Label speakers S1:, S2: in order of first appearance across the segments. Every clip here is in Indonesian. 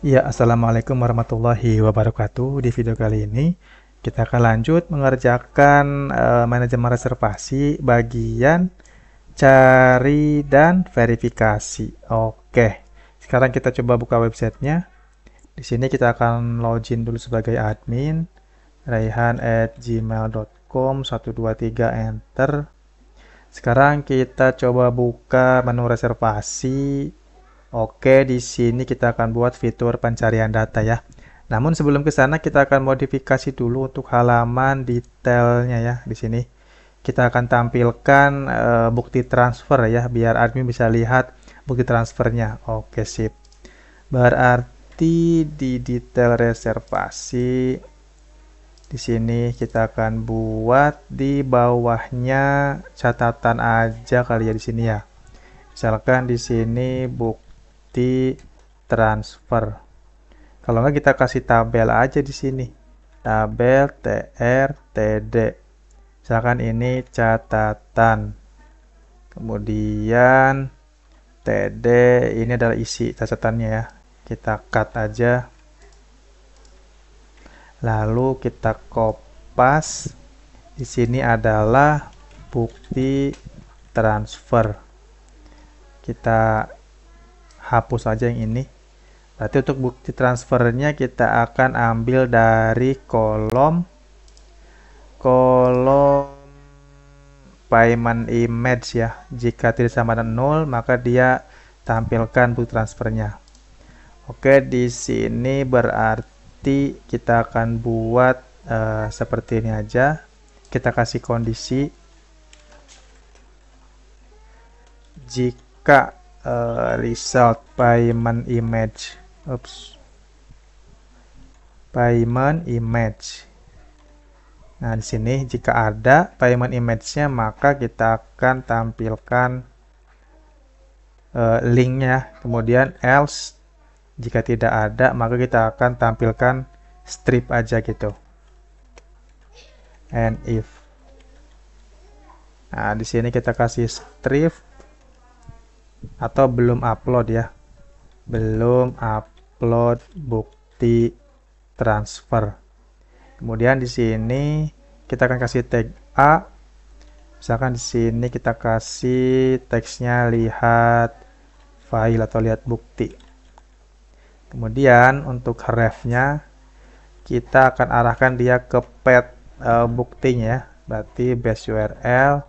S1: Ya, Assalamualaikum warahmatullahi wabarakatuh. Di video kali ini, kita akan lanjut mengerjakan manajemen reservasi bagian cari dan verifikasi. Oke, sekarang kita coba buka websitenya. Di sini kita akan login dulu sebagai admin, raihan@gmail.com, 123 enter. Sekarang kita coba buka menu reservasi. Oke, di sini kita akan buat fitur pencarian data ya. Namun sebelum ke sana kita akan modifikasi dulu untuk halaman detailnya ya. Di sini kita akan tampilkan bukti transfer ya, biar admin bisa lihat bukti transfernya. Oke, sip. Berarti di detail reservasi di sini kita akan buat di bawahnya catatan aja kali ya di sini ya. Misalkan di sini bukti transfer. Kalau nggak kita kasih tabel aja di sini. Tabel TR TD. Misalkan ini catatan. Kemudian TD ini adalah isi catatannya ya. Kita cut aja. Lalu kita kopas. Di sini adalah bukti transfer. Kita hapus aja yang ini. Berarti untuk bukti transfernya kita akan ambil dari kolom payment image ya. Jika tidak sama dengan 0, maka dia tampilkan bukti transfernya. Oke, di sini berarti kita akan buat seperti ini aja. Kita kasih kondisi jika result payment image payment image. Nah, di sini jika ada payment image-nya, maka kita akan tampilkan linknya. Kemudian else, jika tidak ada, maka kita akan tampilkan strip aja gitu. And if. Nah, di sini kita kasih strip atau belum upload ya. Belum upload bukti transfer. Kemudian di sini kita akan kasih tag A. Misalkan di sini kita kasih teksnya lihat file atau lihat bukti. Kemudian untuk refnya kita akan arahkan dia ke path buktinya ya. Berarti base URL.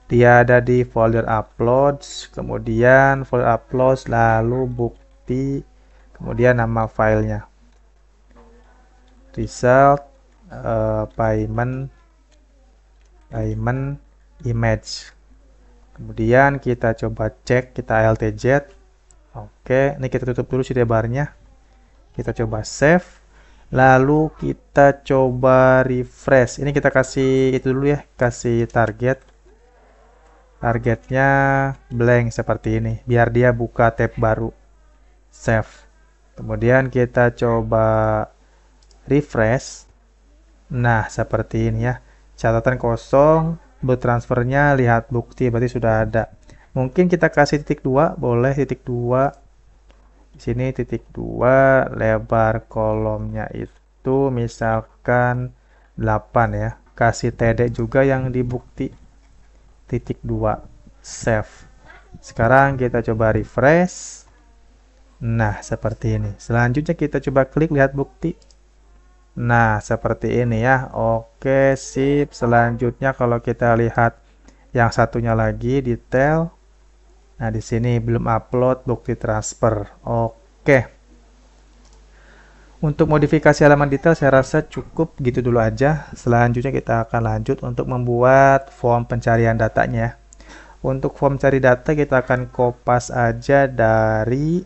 S1: Dia ada di folder uploads, kemudian folder uploads, lalu bukti, kemudian nama filenya. Result payment image. Kemudian kita coba cek, kita LTZ. Oke, ini kita tutup dulu sidebarnya. Kita coba save. Lalu kita coba refresh. Ini kita kasih itu dulu ya, kasih target. Targetnya blank seperti ini, biar dia buka tab baru. Save. Kemudian kita coba refresh. Nah, seperti ini ya. Catatan kosong, bukti transfernya lihat bukti, berarti sudah ada. Mungkin kita kasih titik 2, boleh titik 2. Di sini titik 2, lebar kolomnya itu misalkan 8 ya. Kasih TD juga yang di bukti. Titik 2, save. Sekarang kita coba refresh. Nah, seperti ini. Selanjutnya kita coba klik lihat bukti. Nah, seperti ini ya. Oke, sip. Selanjutnya kalau kita lihat yang satunya lagi detail. Nah, di sini belum upload bukti transfer. Oke. Untuk modifikasi halaman detail saya rasa cukup gitu dulu aja. Selanjutnya kita akan lanjut untuk membuat form pencarian datanya. Untuk form cari data kita akan kopas aja dari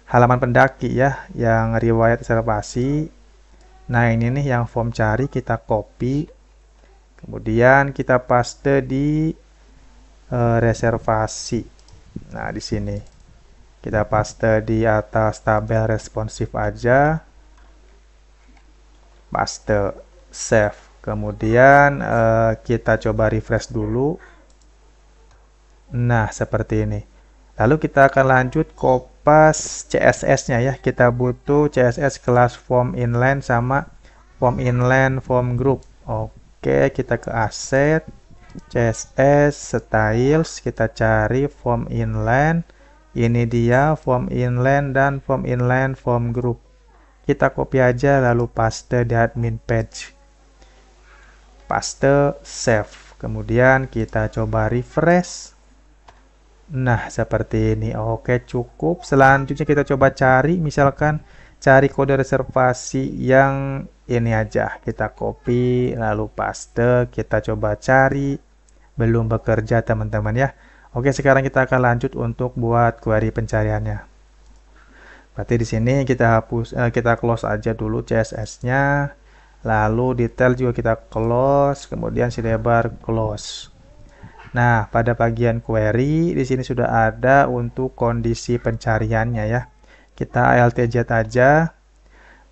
S1: halaman pendaki ya, yang riwayat reservasi. Nah, ini nih yang form cari, kita copy. Kemudian kita paste di reservasi. Nah, di sini. Kita paste di atas tabel responsif aja. Paste, save. Kemudian kita coba refresh dulu. Nah, seperti ini. Lalu kita akan lanjut copy lepas CSS-nya ya. Kita butuh CSS kelas form inline sama form inline form group. Oke, kita ke asset, CSS, styles, kita cari form inline. Ini dia form inline dan form inline form group. Kita copy aja lalu paste di admin page. Paste, save. Kemudian kita coba refresh. Nah, seperti ini. Oke, cukup. Selanjutnya kita coba cari, misalkan cari kode reservasi yang ini aja. Kita copy, lalu paste, kita coba cari. Belum bekerja, teman-teman ya. Oke, sekarang kita akan lanjut untuk buat query pencariannya. Berarti di sini kita kita close aja dulu CSS-nya. Lalu detail juga kita close, kemudian sidebar close. Nah, pada bagian query di sini sudah ada untuk kondisi pencariannya ya. Kita ALTZ aja.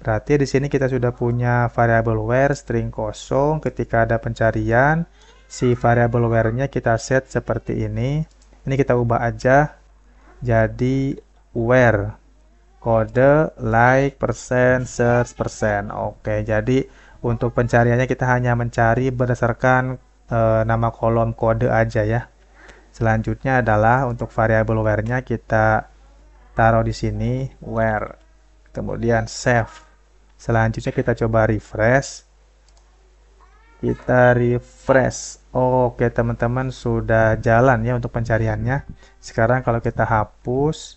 S1: Berarti di sini kita sudah punya variabel where string kosong. Ketika ada pencarian, si variabel where-nya kita set seperti ini. Ini kita ubah aja jadi where kode like persen search persen. Oke, jadi untuk pencariannya kita hanya mencari berdasarkan nama kolom kode aja ya. Selanjutnya adalah untuk variabel where-nya kita taruh di sini where, kemudian save. Selanjutnya kita coba refresh. Kita refresh. Oke, teman-teman sudah jalan ya untuk pencariannya. Sekarang kalau kita hapus,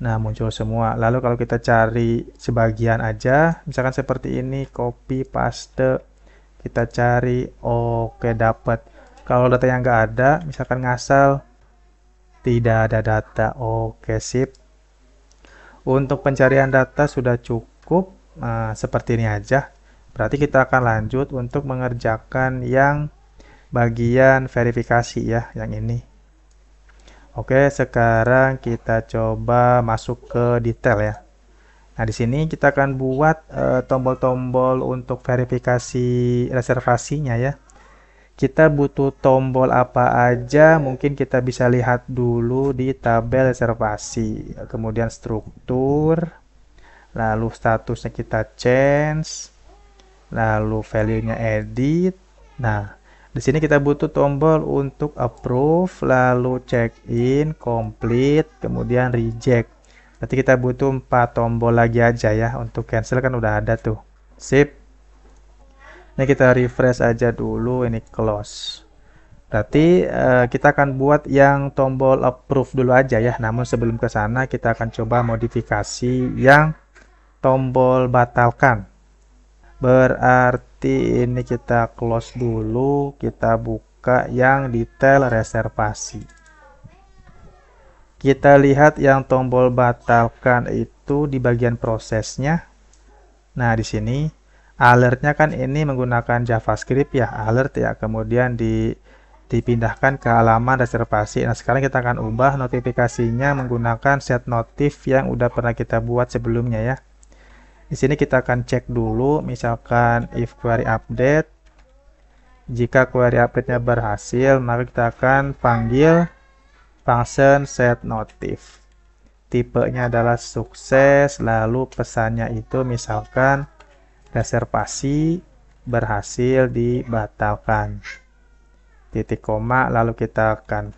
S1: nah muncul semua. Lalu kalau kita cari sebagian aja, misalkan seperti ini, copy paste, kita cari, oke dapat. Kalau data yang nggak ada, misalkan ngasal, tidak ada data. Oke, sip. Untuk pencarian data sudah cukup, seperti ini aja. Berarti kita akan lanjut untuk mengerjakan yang bagian verifikasi ya, yang ini. Oke, sekarang kita coba masuk ke detail ya. Nah, di sini kita akan buat tombol-tombol untuk verifikasi reservasinya ya. Kita butuh tombol apa aja, mungkin kita bisa lihat dulu di tabel reservasi. Kemudian struktur, lalu statusnya kita change, lalu value-nya edit. Nah, di sini kita butuh tombol untuk approve, lalu check in, complete, kemudian reject. Berarti kita butuh 4 tombol lagi aja ya. Untuk cancel kan udah ada tuh. Sip. Ini kita refresh aja dulu, ini close. Berarti kita akan buat yang tombol approve dulu aja ya. Namun sebelum ke sana kita akan coba modifikasi yang tombol batalkan. Berarti ini kita close dulu, kita buka yang detail reservasi. Kita lihat yang tombol batalkan itu di bagian prosesnya. Nah, di sini alertnya kan ini menggunakan JavaScript ya, alert ya. Kemudian dipindahkan ke halaman reservasi. Nah, sekarang kita akan ubah notifikasinya menggunakan set notif yang udah pernah kita buat sebelumnya ya. Di sini kita akan cek dulu, misalkan if query update. Jika query update-nya berhasil, maka kita akan panggil function set notif. Tipenya adalah sukses, lalu pesannya itu misalkan reservasi berhasil dibatalkan. Titik koma, lalu kita akan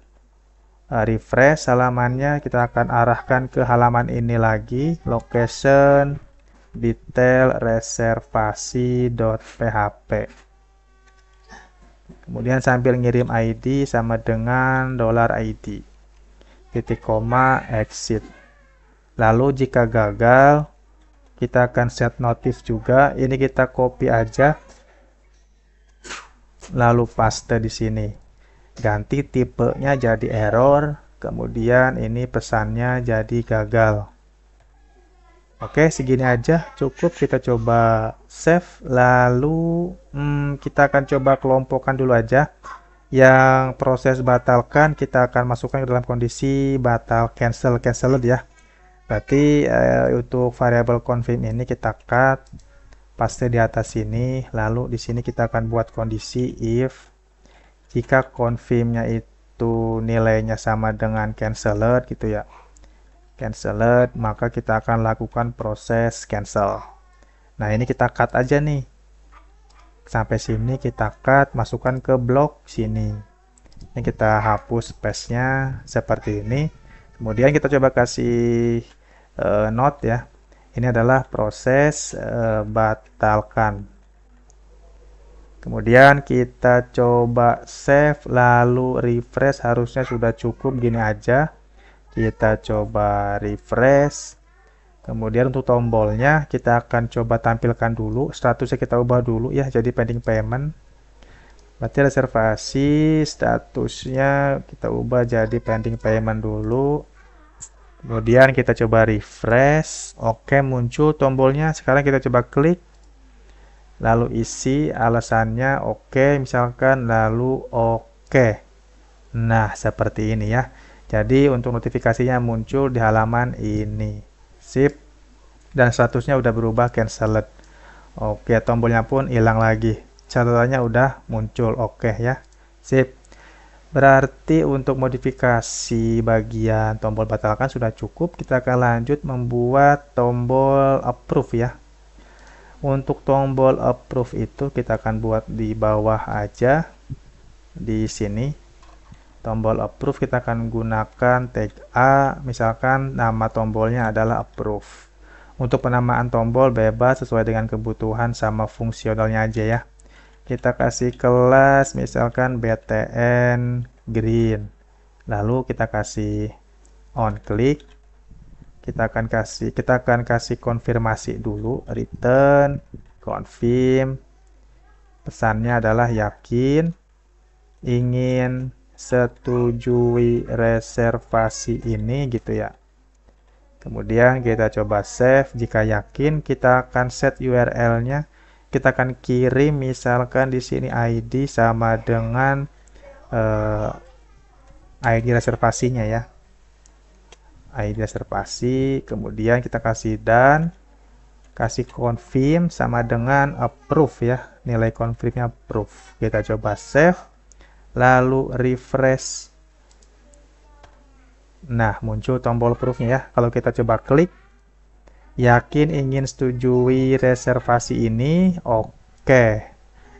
S1: refresh halamannya, kita akan arahkan ke halaman ini lagi, location detail reservasi.php. Kemudian sambil ngirim ID sama dengan $ID. Titik koma, exit. Lalu jika gagal, kita akan set notif juga. Ini kita copy aja. Lalu paste di sini. Ganti tipenya jadi error. Kemudian ini pesannya jadi gagal. Oke, segini aja cukup. Kita coba save. Lalu kita akan coba kelompokkan dulu aja. Yang proses batalkan kita akan masukkan ke dalam kondisi batal canceled ya. Berarti untuk variabel confirm ini kita cut, paste di atas sini, lalu di sini kita akan buat kondisi if jika confirmnya itu nilainya sama dengan canceled gitu ya. canceled, maka kita akan lakukan proses cancel. Nah, ini kita cut aja nih. Sampai sini kita cut, masukkan ke blok sini. Ini kita hapus space-nya seperti ini. Kemudian kita coba kasih note ya. Ini adalah proses batalkan. Kemudian kita coba save lalu refresh, harusnya sudah cukup gini aja. Kita coba refresh. Kemudian untuk tombolnya kita akan coba tampilkan dulu, statusnya kita ubah dulu ya jadi pending payment. Berarti reservasi statusnya kita ubah jadi pending payment dulu. Kemudian kita coba refresh. Oke, muncul tombolnya. Sekarang kita coba klik. Lalu isi alasannya oke, misalkan lalu oke. Nah, seperti ini ya. Jadi untuk notifikasinya muncul di halaman ini. Sip. Dan statusnya udah berubah canceled. Oke, tombolnya pun hilang lagi. Catatannya udah muncul oke ya. Sip. Berarti untuk modifikasi bagian tombol batalkan sudah cukup. Kita akan lanjut membuat tombol approve ya. Untuk tombol approve itu kita akan buat di bawah aja. Di sini. Tombol approve kita akan gunakan tag A. Misalkan nama tombolnya adalah approve. Untuk penamaan tombol bebas sesuai dengan kebutuhan sama fungsionalnya aja ya. Kita kasih kelas misalkan btn green, lalu kita kasih on click. Kita akan kasih konfirmasi dulu, return confirm. Pesannya adalah yakin ingin setujui reservasi ini gitu ya. Kemudian kita coba save. Jika yakin, kita akan set URL-nya. Kita akan kirim misalkan di sini ID sama dengan ID reservasinya ya. ID reservasi, kemudian kita kasih dan kasih confirm sama dengan approve ya. Nilai confirmnya approve. Kita coba save lalu refresh. Nah, muncul tombol approve-nya ya. Kalau kita coba klik yakin ingin setujui reservasi ini, oke.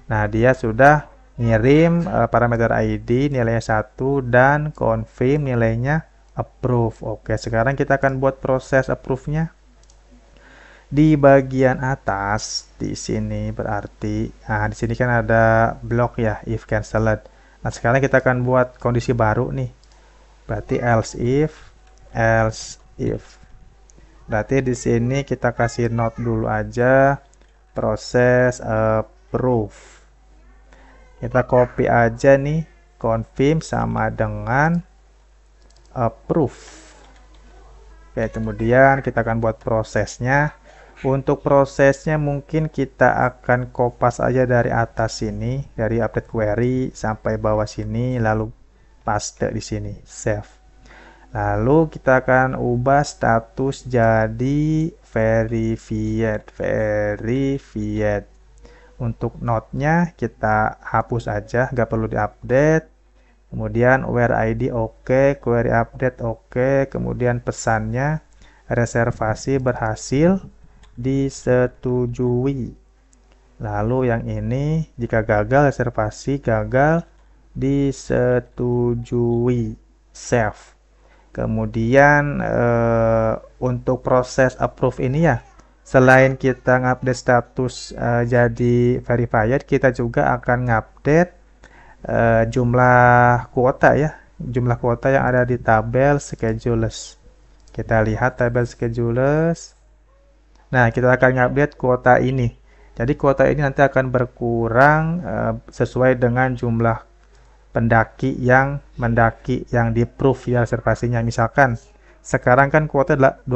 S1: Nah, dia sudah ngirim parameter ID nilainya 1 dan confirm nilainya approve. Oke, sekarang kita akan buat proses approve-nya. Di bagian atas di sini berarti di sini kan ada blok ya, if canceled. Nah, sekarang kita akan buat kondisi baru nih. Berarti else if. Berarti di sini kita kasih note dulu aja proses approve. Kita copy aja nih confirm sama dengan approve. Oke, kemudian kita akan buat prosesnya. Untuk prosesnya mungkin kita akan kopas aja dari atas sini, dari update query sampai bawah sini, lalu paste di sini, save. Lalu kita akan ubah status jadi verified. Untuk node-nya kita hapus aja, nggak perlu diupdate. Kemudian where ID oke, query update oke. Kemudian pesannya reservasi berhasil disetujui. Lalu yang ini jika gagal reservasi gagal disetujui, save. Kemudian untuk proses approve ini ya, selain kita ngupdate status jadi verified, kita juga akan ngupdate jumlah kuota ya, jumlah kuota yang ada di tabel schedules. Kita lihat tabel schedules. Nah, kita akan ngupdate kuota ini. Jadi kuota ini nanti akan berkurang sesuai dengan jumlah pendaki yang mendaki yang di approve ya reservasinya. Misalkan sekarang kan kuota 20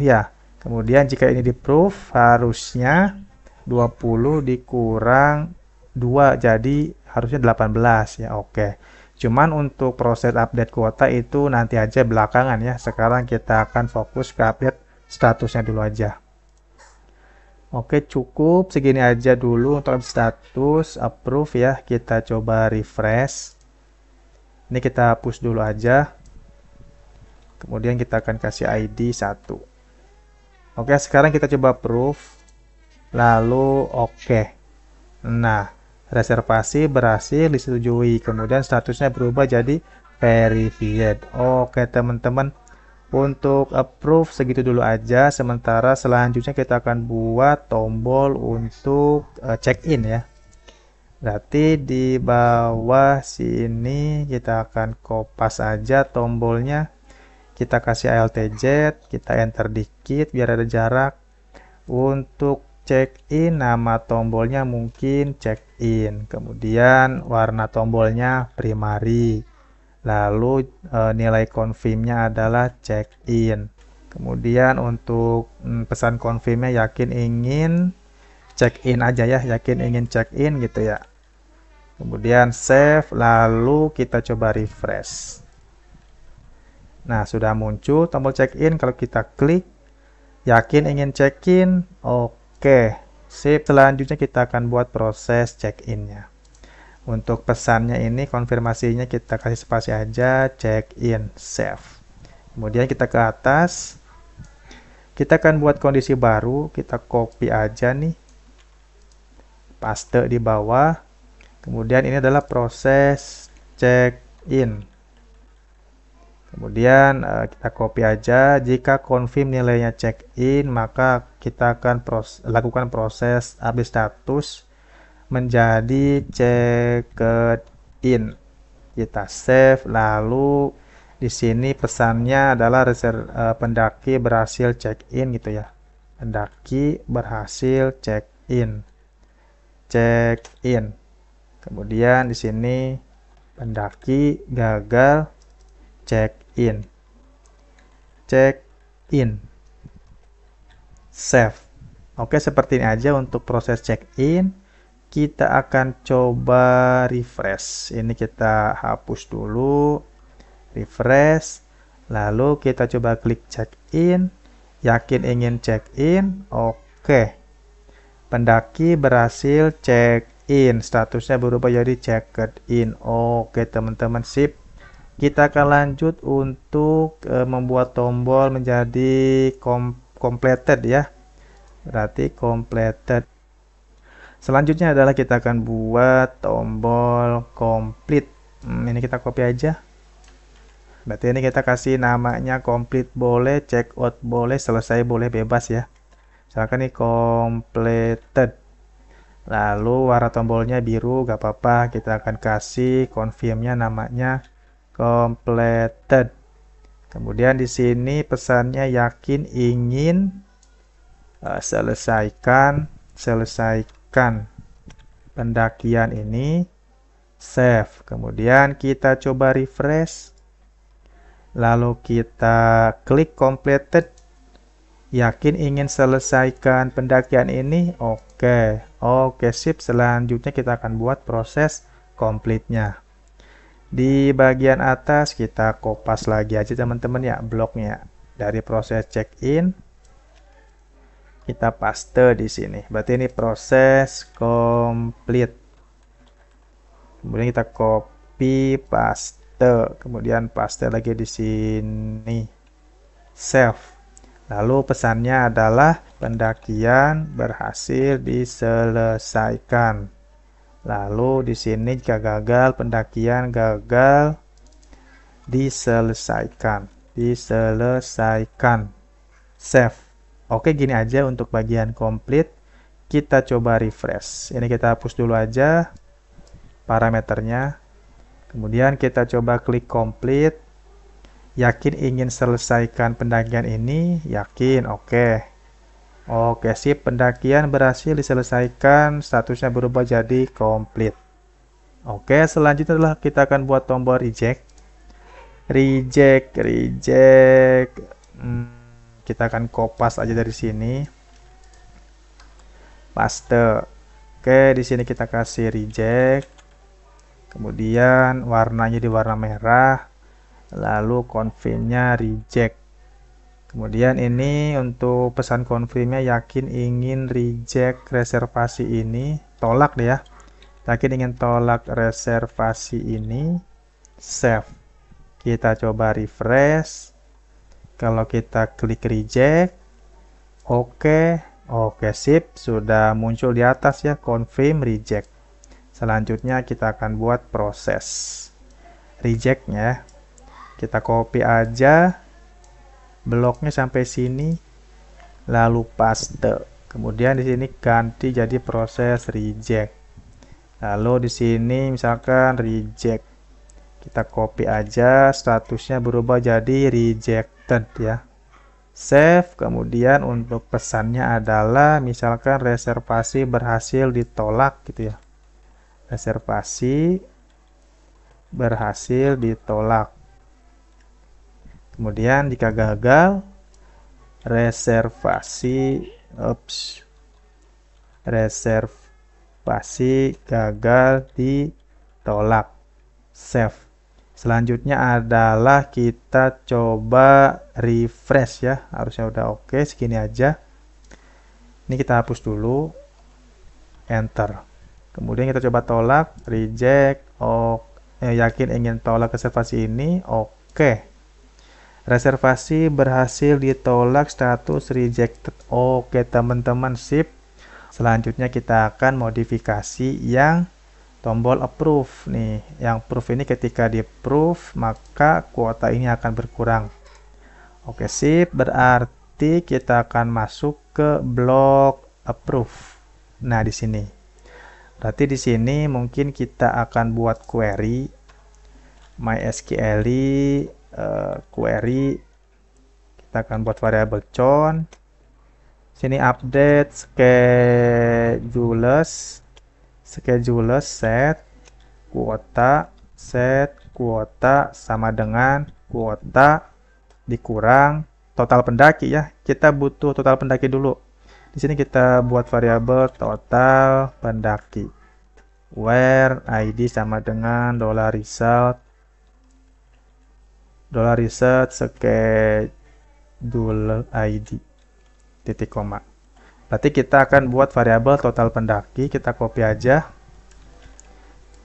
S1: ya. Kemudian jika ini di approve harusnya 20 dikurang 2 jadi harusnya 18 ya. Oke. Cuman untuk proses update kuota itu nanti aja belakangan ya. Sekarang kita akan fokus ke update statusnya dulu aja. Oke, cukup segini aja dulu untuk status approve ya. Kita coba refresh. Ini kita hapus dulu aja. Kemudian kita akan kasih ID 1. Oke, sekarang kita coba approve. Lalu oke. Nah, reservasi berhasil disetujui. Kemudian statusnya berubah jadi verified. Oke, teman-teman. Untuk approve segitu dulu aja. Sementara selanjutnya kita akan buat tombol untuk check-in ya. Berarti di bawah sini kita akan kopas aja tombolnya. Kita kasih ALTZ, kita enter dikit biar ada jarak. Untuk check-in, nama tombolnya mungkin check-in. Kemudian warna tombolnya primary. Lalu nilai confirmnya adalah check-in. Kemudian untuk pesan confirmnya yakin ingin check-in aja ya, yakin ingin check-in gitu ya. Kemudian save, lalu kita coba refresh. Nah, sudah muncul tombol check-in. Kalau kita klik, yakin ingin check-in, oke. Sip, selanjutnya kita akan buat proses check-in-nya. Untuk pesannya ini, konfirmasinya kita kasih spasi aja, check-in, save. Kemudian kita ke atas. Kita akan buat kondisi baru, kita copy aja nih. Paste di bawah. Kemudian ini adalah proses check-in. Kemudian kita copy aja. Jika confirm nilainya check-in, maka kita akan lakukan proses update status menjadi check-in. Kita save, lalu di sini pesannya adalah pendaki berhasil check-in gitu ya. Pendaki berhasil check-in. Check-in. Kemudian di sini pendaki gagal check-in. Check-in. Save. Oke, seperti ini aja untuk proses check-in. Kita akan coba refresh. Ini kita hapus dulu. Refresh. Lalu kita coba klik check-in. Yakin ingin check-in. Oke. Pendaki berhasil check-in. Statusnya berubah jadi checked in. Oke, teman-teman, sip. Kita akan lanjut untuk membuat tombol menjadi completed ya. Berarti completed. Selanjutnya adalah kita akan buat tombol complete. Ini kita copy aja. Berarti ini kita kasih namanya complete boleh, check out boleh, selesai boleh, bebas ya. Misalkan ini completed. Lalu warna tombolnya biru, gak apa-apa. Kita akan kasih confirmnya namanya completed. Kemudian di sini pesannya yakin ingin selesaikan pendakian ini. Save. Kemudian kita coba refresh. Lalu kita klik completed. Yakin ingin selesaikan pendakian ini. Oke, sip. Selanjutnya kita akan buat proses complete-nya. Di bagian atas kita kopas lagi aja teman-teman ya bloknya. Dari proses check-in kita paste di sini. Berarti ini proses complete. Kemudian kita copy paste. Kemudian paste lagi di sini. Save. Lalu pesannya adalah pendakian berhasil diselesaikan. Lalu di sini jika gagal, pendakian gagal diselesaikan. Save. Oke, gini aja untuk bagian complete. Kita coba refresh. Ini kita hapus dulu aja parameternya. Kemudian kita coba klik complete. Yakin ingin selesaikan pendakian ini? Yakin, oke. Oke, sip. Pendakian berhasil diselesaikan. Statusnya berubah jadi complete. Oke, selanjutnya adalah kita akan buat tombol reject. Reject. Kita akan kopas aja dari sini. Paste. Oke, di sini kita kasih reject. Kemudian warnanya di warna merah. Lalu confirmnya reject. Kemudian ini untuk pesan confirmnya yakin ingin reject reservasi ini. Tolak deh ya. Yakin ingin tolak reservasi ini. Save. Kita coba refresh. Kalau kita klik reject, oke, sip, sudah muncul di atas ya, confirm reject. Selanjutnya kita akan buat proses rejectnya. Kita copy aja bloknya sampai sini, lalu paste. Kemudian di sini ganti jadi proses reject. Lalu di sini misalkan reject. Kita copy aja, statusnya berubah jadi rejected ya. Save, kemudian untuk pesannya adalah misalkan reservasi berhasil ditolak gitu ya. Reservasi berhasil ditolak. Kemudian jika gagal, reservasi gagal ditolak. Save. Selanjutnya adalah kita coba refresh ya. Harusnya udah oke, segini aja. Ini kita hapus dulu. Enter. Kemudian kita coba tolak, reject. Yakin ingin tolak reservasi ini. Oke. Reservasi berhasil ditolak, status rejected. Oke teman-teman, sip. Selanjutnya kita akan modifikasi yang tombol approve nih. Yang approve ini ketika di approve maka kuota ini akan berkurang. Oke, sip. Berarti kita akan masuk ke blok approve. Nah, di sini. Berarti di sini mungkin kita akan buat query MySQL query. Kita akan buat variabel count. Sini update schedules set kuota sama dengan kuota dikurang total pendaki ya. Kita butuh total pendaki dulu. Di sini kita buat variabel total pendaki. Where id sama dengan $result schedule id titik koma. Berarti kita akan buat variabel total pendaki, kita copy aja,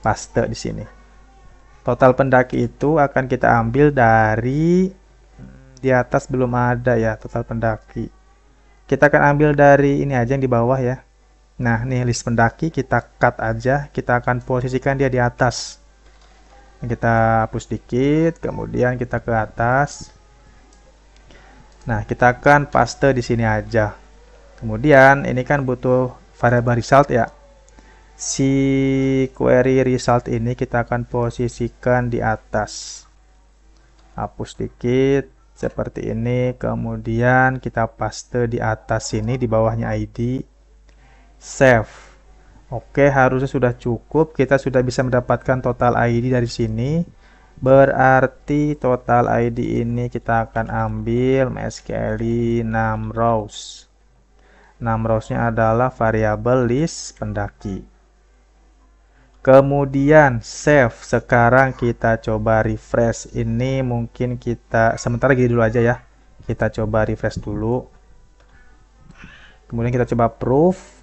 S1: paste di sini. Total pendaki itu akan kita ambil dari di atas belum ada ya total pendaki. Kita akan ambil dari ini aja yang di bawah ya. Nah, nih list pendaki kita cut aja, kita akan posisikan dia di atas. Kita hapus dikit, kemudian kita ke atas. Nah, kita akan paste di sini aja. Kemudian ini kan butuh variabel result ya. Si query result ini kita akan posisikan di atas. Hapus dikit seperti ini. Kemudian kita paste di atas sini, di bawahnya ID. Save. Oke, harusnya sudah cukup. Kita sudah bisa mendapatkan total ID dari sini. Berarti total ID ini kita akan ambil MySQL 6 rows. 6 rows-nya adalah variabel list pendaki. Kemudian save. Sekarang kita coba refresh. Ini mungkin kita sementara gini dulu aja ya. Kita coba refresh dulu. Kemudian kita coba proof.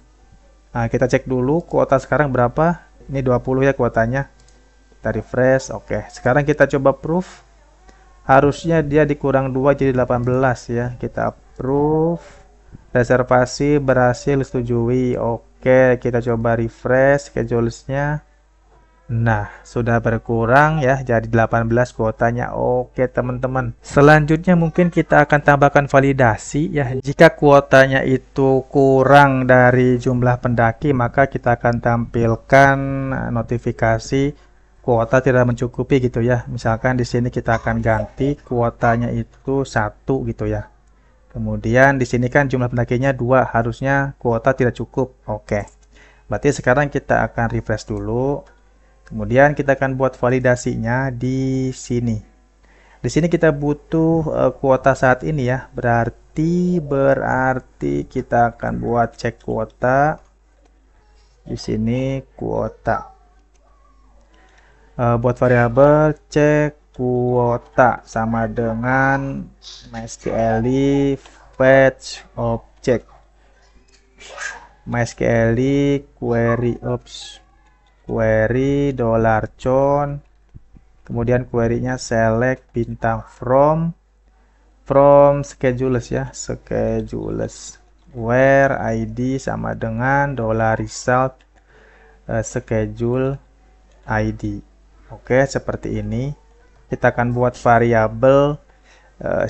S1: Nah, kita cek dulu kuota sekarang berapa. Ini 20 ya kuotanya. Kita refresh. Oke, sekarang kita coba proof. Harusnya dia dikurang 2 jadi 18 ya. Kita approve. Reservasi berhasil setujui. Oke, kita coba refresh schedulesnya. Nah, sudah berkurang ya, jadi 18 kuotanya. Oke teman-teman, selanjutnya mungkin kita akan tambahkan validasi ya. Jika kuotanya itu kurang dari jumlah pendaki, maka kita akan tampilkan notifikasi kuota tidak mencukupi gitu ya. Misalkan di sini kita akan ganti kuotanya itu 1 gitu ya. Kemudian di sini kan jumlah pendakinya 2, harusnya kuota tidak cukup. Oke. Berarti sekarang kita akan refresh dulu. Kemudian kita akan buat validasinya di sini. Di sini kita butuh kuota saat ini ya. Berarti kita akan buat cek kuota. Di sini kuota. Buat variabel cek kuota sama dengan MySQL fetch object MySQL query $count, kemudian query-nya select bintang from from schedules ya, schedules where ID sama dengan $result schedule ID. Oke, seperti ini. Kita akan buat variabel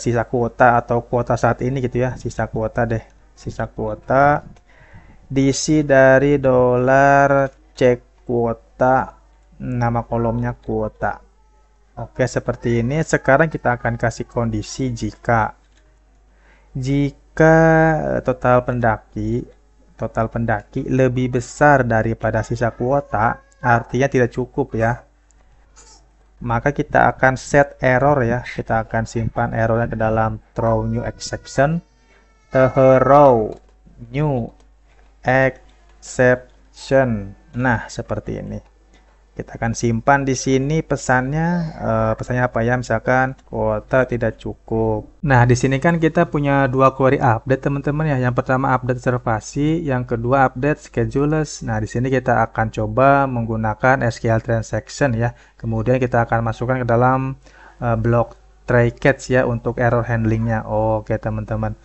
S1: sisa kuota atau kuota saat ini gitu ya, sisa kuota deh. Sisa kuota diisi dari $cek kuota, nama kolomnya kuota. Oke, seperti ini. Sekarang kita akan kasih kondisi jika total pendaki lebih besar daripada sisa kuota, artinya tidak cukup ya. Maka kita akan set error ya. Kita akan simpan errornya ke dalam throw new exception, throw new exception. Nah, seperti ini. Kita akan simpan di sini pesannya apa ya? Misalkan kuota tidak cukup. Nah, di sini kan kita punya dua query update teman-teman ya. Yang pertama update reservasi, yang kedua update schedules. Nah, di sini kita akan coba menggunakan SQL transaction ya. Kemudian kita akan masukkan ke dalam blok try catch ya untuk error handlingnya. Oke, teman-teman.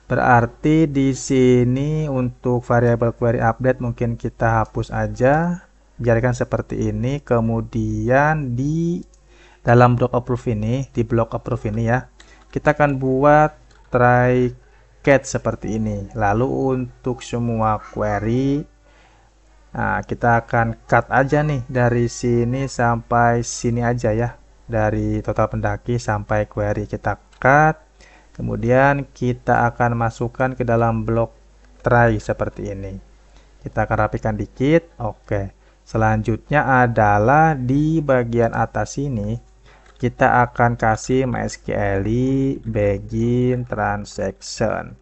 S1: Berarti di sini untuk variabel query update mungkin kita hapus aja. Biarkan seperti ini. Kemudian di dalam blok approve ini, ya, kita akan buat try catch seperti ini. Lalu untuk semua query, nah, kita akan cut aja nih dari sini sampai sini aja ya. Dari total pendaki sampai query kita cut. Kemudian kita akan masukkan ke dalam blok try seperti ini. Kita akan rapikan dikit. Oke. Selanjutnya adalah di bagian atas ini kita akan kasih MySQL begin transaction.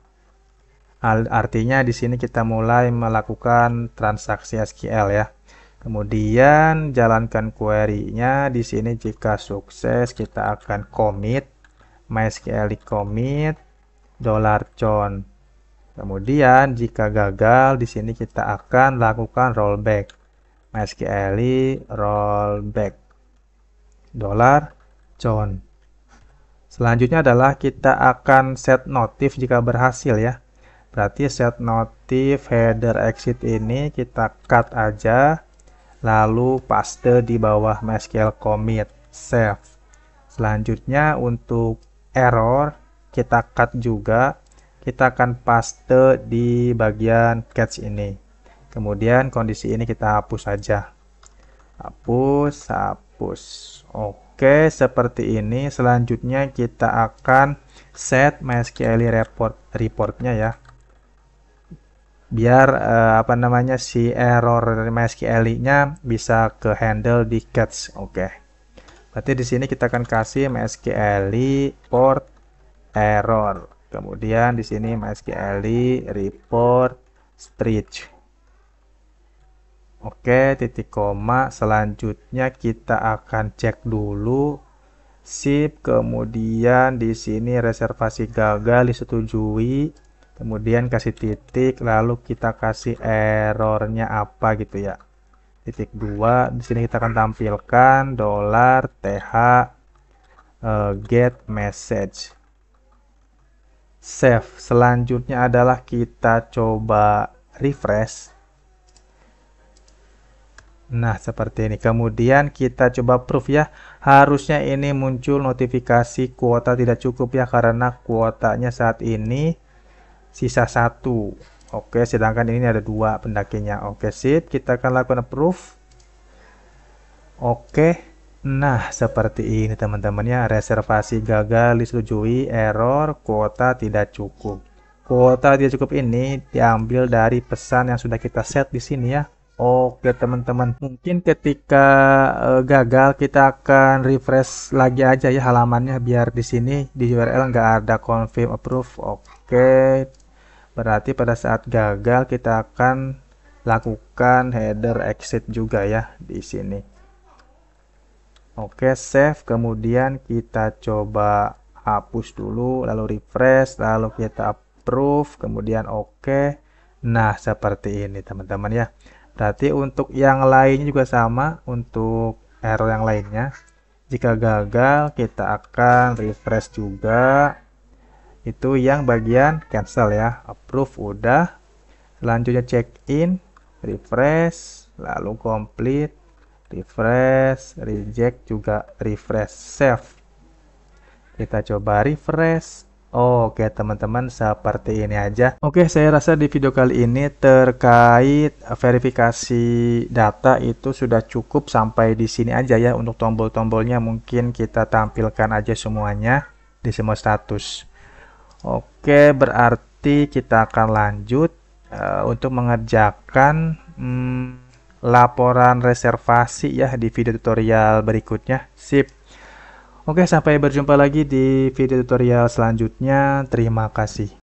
S1: Artinya di sini kita mulai melakukan transaksi SQL ya. Kemudian jalankan query-nya. Di sini jika sukses kita akan commit MySQL commit $con. Kemudian jika gagal di sini kita akan lakukan rollback. MySQL rollback $con. Selanjutnya adalah kita akan set notif jika berhasil ya. Berarti set notif header exit ini kita cut aja, lalu paste di bawah MySQL commit save. Selanjutnya untuk error kita cut juga, kita akan paste di bagian catch ini. Kemudian kondisi ini kita hapus saja. Hapus. Oke, seperti ini. Selanjutnya kita akan set MySQL reportnya ya. Biar si error MySQL-nya bisa ke handle di catch. Oke. Berarti di sini kita akan kasih MySQL report error. Kemudian di sini MySQL report stretch. Oke, titik koma. Selanjutnya kita akan cek dulu sip. Kemudian di sini reservasi gagal disetujui. Kemudian kasih titik, lalu kita kasih errornya apa gitu ya. Titik 2. Di sini kita akan tampilkan $th get message. Save. Selanjutnya adalah kita coba refresh. Nah, seperti ini. Kemudian kita coba proof ya. Harusnya ini muncul notifikasi kuota tidak cukup ya, karena kuotanya saat ini sisa 1. Oke, sedangkan ini ada 2 pendakinya. Oke, sip. Kita akan lakukan approve. Oke. Nah, seperti ini teman-teman ya. Reservasi gagal disetujui, error, kuota tidak cukup. Kuota tidak cukup ini diambil dari pesan yang sudah kita set di sini ya. Oke teman-teman, mungkin ketika gagal kita akan refresh lagi aja ya halamannya, biar di sini di URL nggak ada confirm approve. Oke, berarti pada saat gagal kita akan lakukan header exit juga ya di sini. Oke, save. Kemudian kita coba hapus dulu, lalu refresh, lalu kita approve, kemudian oke. Nah, seperti ini teman-teman ya. Berarti untuk yang lainnya juga sama, untuk error yang lainnya. Jika gagal, kita akan refresh juga. Itu yang bagian cancel ya. Approve udah. Selanjutnya check in, refresh, lalu complete, refresh, reject juga refresh, save. Kita coba refresh. Oke teman-teman, seperti ini aja. Oke, saya rasa di video kali ini terkait verifikasi data itu sudah cukup sampai di sini aja ya. Untuk tombol-tombolnya mungkin kita tampilkan aja semuanya di semua status. Oke, berarti kita akan lanjut untuk mengerjakan laporan reservasi ya di video tutorial berikutnya. Sip. Oke, sampai berjumpa lagi di video tutorial selanjutnya. Terima kasih.